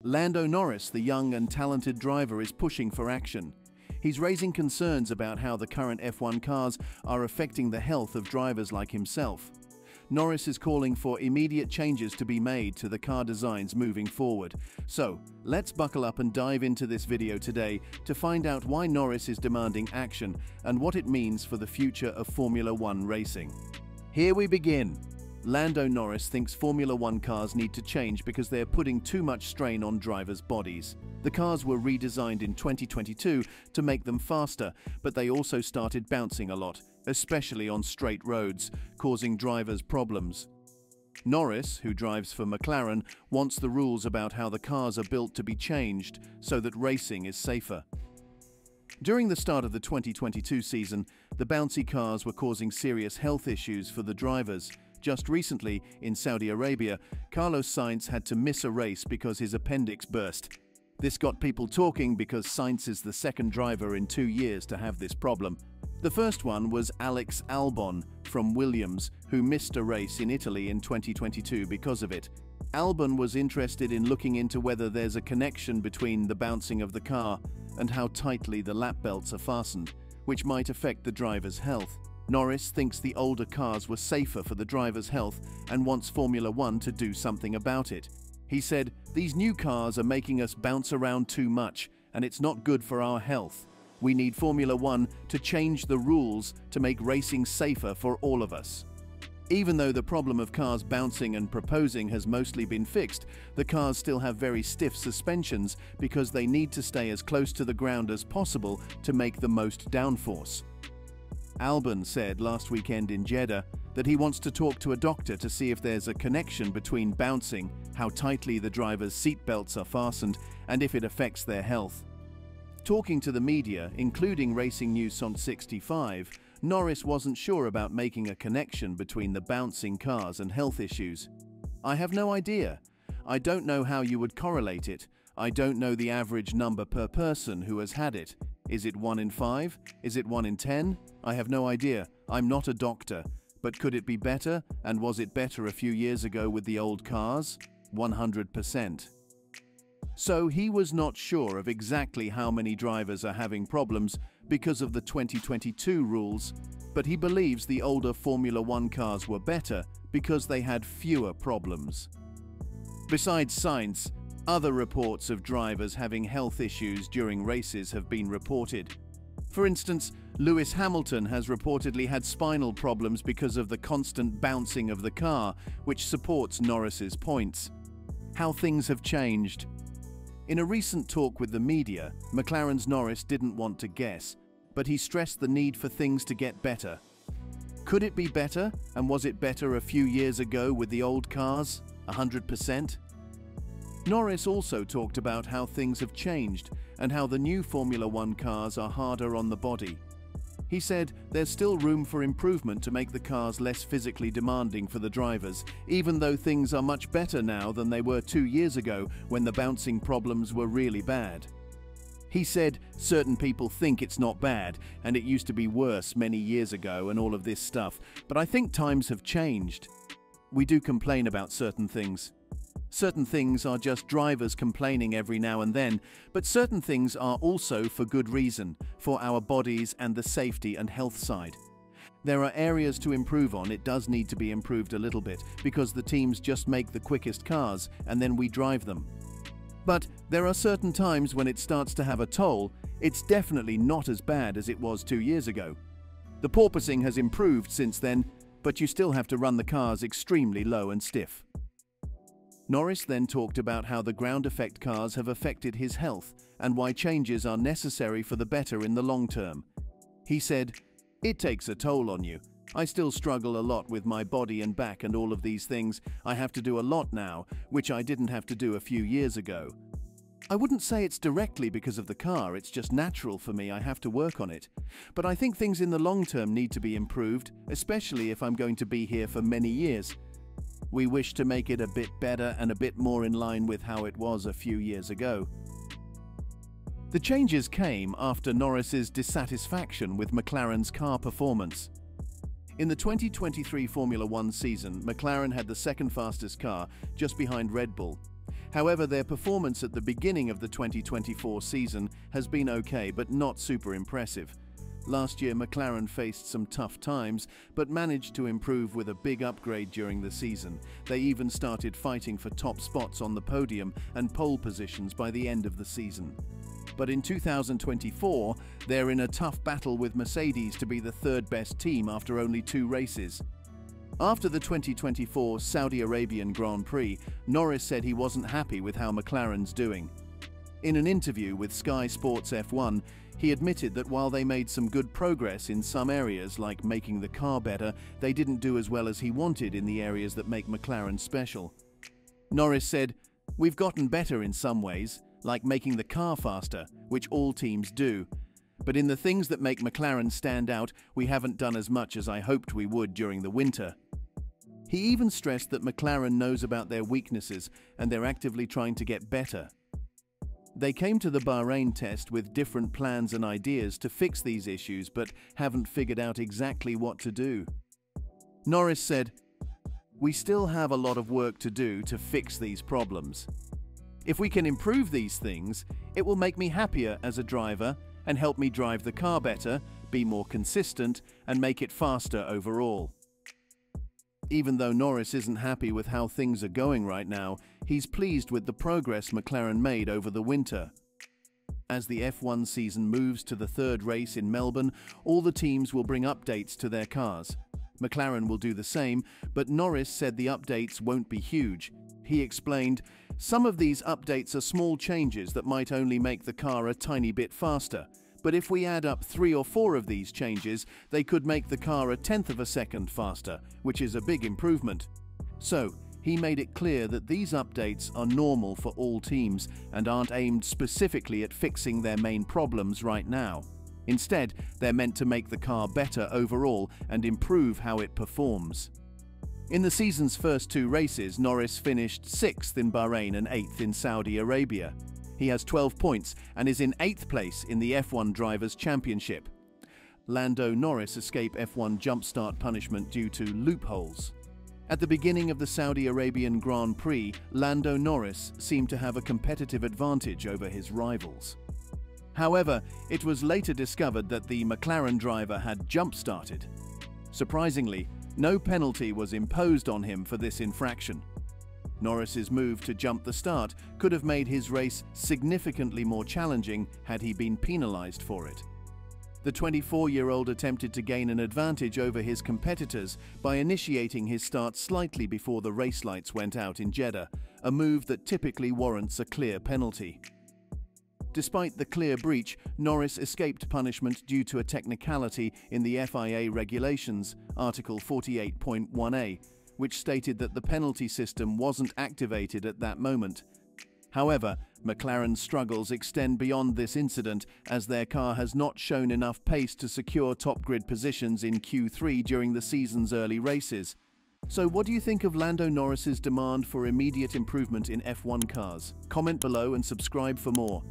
Lando Norris, the young and talented driver, is pushing for action. He's raising concerns about how the current F1 cars are affecting the health of drivers like himself. Norris is calling for immediate changes to be made to the car designs moving forward. So, let's buckle up and dive into this video today to find out why Norris is demanding action and what it means for the future of Formula One racing. Here we begin. Lando Norris thinks Formula One cars need to change because they're putting too much strain on drivers' bodies. The cars were redesigned in 2022 to make them faster, but they also started bouncing a lot, especially on straight roads, causing drivers problems. Norris, who drives for McLaren, wants the rules about how the cars are built to be changed so that racing is safer. During the start of the 2022 season, the bouncy cars were causing serious health issues for the drivers. Just recently, in Saudi Arabia, Carlos Sainz had to miss a race because his appendix burst. This got people talking because Sainz is the second driver in 2 years to have this problem. The first one was Alex Albon from Williams, who missed a race in Italy in 2022 because of it. Albon was interested in looking into whether there's a connection between the bouncing of the car and how tightly the lap belts are fastened, which might affect the driver's health. Norris thinks the older cars were safer for the driver's health and wants Formula One to do something about it. He said, "These new cars are making us bounce around too much, and it's not good for our health. We need Formula One to change the rules to make racing safer for all of us." Even though the problem of cars bouncing and proposing has mostly been fixed, the cars still have very stiff suspensions because they need to stay as close to the ground as possible to make the most downforce. Albon said last weekend in Jeddah that he wants to talk to a doctor to see if there's a connection between bouncing, how tightly the driver's seatbelts are fastened, and if it affects their health. Talking to the media, including Racing News on 65, Norris wasn't sure about making a connection between the bouncing cars and health issues. "I have no idea. I don't know how you would correlate it. I don't know the average number per person who has had it. Is it 1 in 5? Is it 1 in 10? I have no idea. I'm not a doctor. But could it be better? And was it better a few years ago with the old cars? 100%. So he was not sure of exactly how many drivers are having problems because of the 2022 rules, but he believes the older Formula One cars were better because they had fewer problems. Besides Sainz, other reports of drivers having health issues during races have been reported. For instance, Lewis Hamilton has reportedly had spinal problems because of the constant bouncing of the car, which supports Norris's points. How things have changed. In a recent talk with the media, McLaren's Norris didn't want to guess, but he stressed the need for things to get better. Could it be better, and was it better a few years ago with the old cars? 100%? Norris also talked about how things have changed and how the new Formula One cars are harder on the body. He said there's still room for improvement to make the cars less physically demanding for the drivers, even though things are much better now than they were 2 years ago when the bouncing problems were really bad. He said certain people think it's not bad and it used to be worse many years ago and all of this stuff, but I think times have changed. We do complain about certain things. Certain things are just drivers complaining every now and then, but certain things are also for good reason, for our bodies and the safety and health side. There are areas to improve on. It does need to be improved a little bit, because the teams just make the quickest cars and then we drive them. But there are certain times when it starts to have a toll. It's definitely not as bad as it was 2 years ago. The porpoising has improved since then, but you still have to run the cars extremely low and stiff. Norris then talked about how the ground effect cars have affected his health and why changes are necessary for the better in the long term. He said, "It takes a toll on you. I still struggle a lot with my body and back and all of these things. I have to do a lot now, which I didn't have to do a few years ago. I wouldn't say it's directly because of the car, it's just natural for me, I have to work on it. But I think things in the long term need to be improved, especially if I'm going to be here for many years. We wish to make it a bit better and a bit more in line with how it was a few years ago." The changes came after Norris's dissatisfaction with McLaren's car performance. In the 2023 Formula One season, McLaren had the second fastest car, just behind Red Bull. However, their performance at the beginning of the 2024 season has been okay, but not super impressive. Last year, McLaren faced some tough times, but managed to improve with a big upgrade during the season. They even started fighting for top spots on the podium and pole positions by the end of the season. But in 2024, they're in a tough battle with Mercedes to be the third best team after only 2 races. After the 2024 Saudi Arabian Grand Prix, Norris said he wasn't happy with how McLaren's doing. In an interview with Sky Sports F1, he admitted that while they made some good progress in some areas, like making the car better, they didn't do as well as he wanted in the areas that make McLaren special. Norris said, "We've gotten better in some ways, like making the car faster, which all teams do. But in the things that make McLaren stand out, we haven't done as much as I hoped we would during the winter." He even stressed that McLaren knows about their weaknesses and they're actively trying to get better. They came to the Bahrain test with different plans and ideas to fix these issues, but haven't figured out exactly what to do. Norris said, "We still have a lot of work to do to fix these problems. If we can improve these things, it will make me happier as a driver and help me drive the car better, be more consistent, and make it faster overall." Even though Norris isn't happy with how things are going right now, he's pleased with the progress McLaren made over the winter. As the F1 season moves to the 3rd race in Melbourne, all the teams will bring updates to their cars. McLaren will do the same, but Norris said the updates won't be huge. He explained, "Some of these updates are small changes that might only make the car a tiny bit faster. But if we add up 3 or 4 of these changes, they could make the car a 1/10 of a second faster, which is a big improvement." So, he made it clear that these updates are normal for all teams and aren't aimed specifically at fixing their main problems right now. Instead, they're meant to make the car better overall and improve how it performs. In the season's first 2 races, Norris finished 6th in Bahrain and 8th in Saudi Arabia. He has 12 points and is in 8th place in the F1 Drivers' Championship. Lando Norris escaped F1 jump-start punishment due to loopholes. At the beginning of the Saudi Arabian Grand Prix, Lando Norris seemed to have a competitive advantage over his rivals. However, it was later discovered that the McLaren driver had jump-started. Surprisingly, no penalty was imposed on him for this infraction. Norris's move to jump the start could have made his race significantly more challenging had he been penalized for it. The 24-year-old attempted to gain an advantage over his competitors by initiating his start slightly before the race lights went out in Jeddah, a move that typically warrants a clear penalty. Despite the clear breach, Norris escaped punishment due to a technicality in the FIA regulations, Article 48.1a, which stated that the penalty system wasn't activated at that moment. However, McLaren's struggles extend beyond this incident, as their car has not shown enough pace to secure top-grid positions in Q3 during the season's early races. So what do you think of Lando Norris's demand for immediate improvement in F1 cars? Comment below and subscribe for more.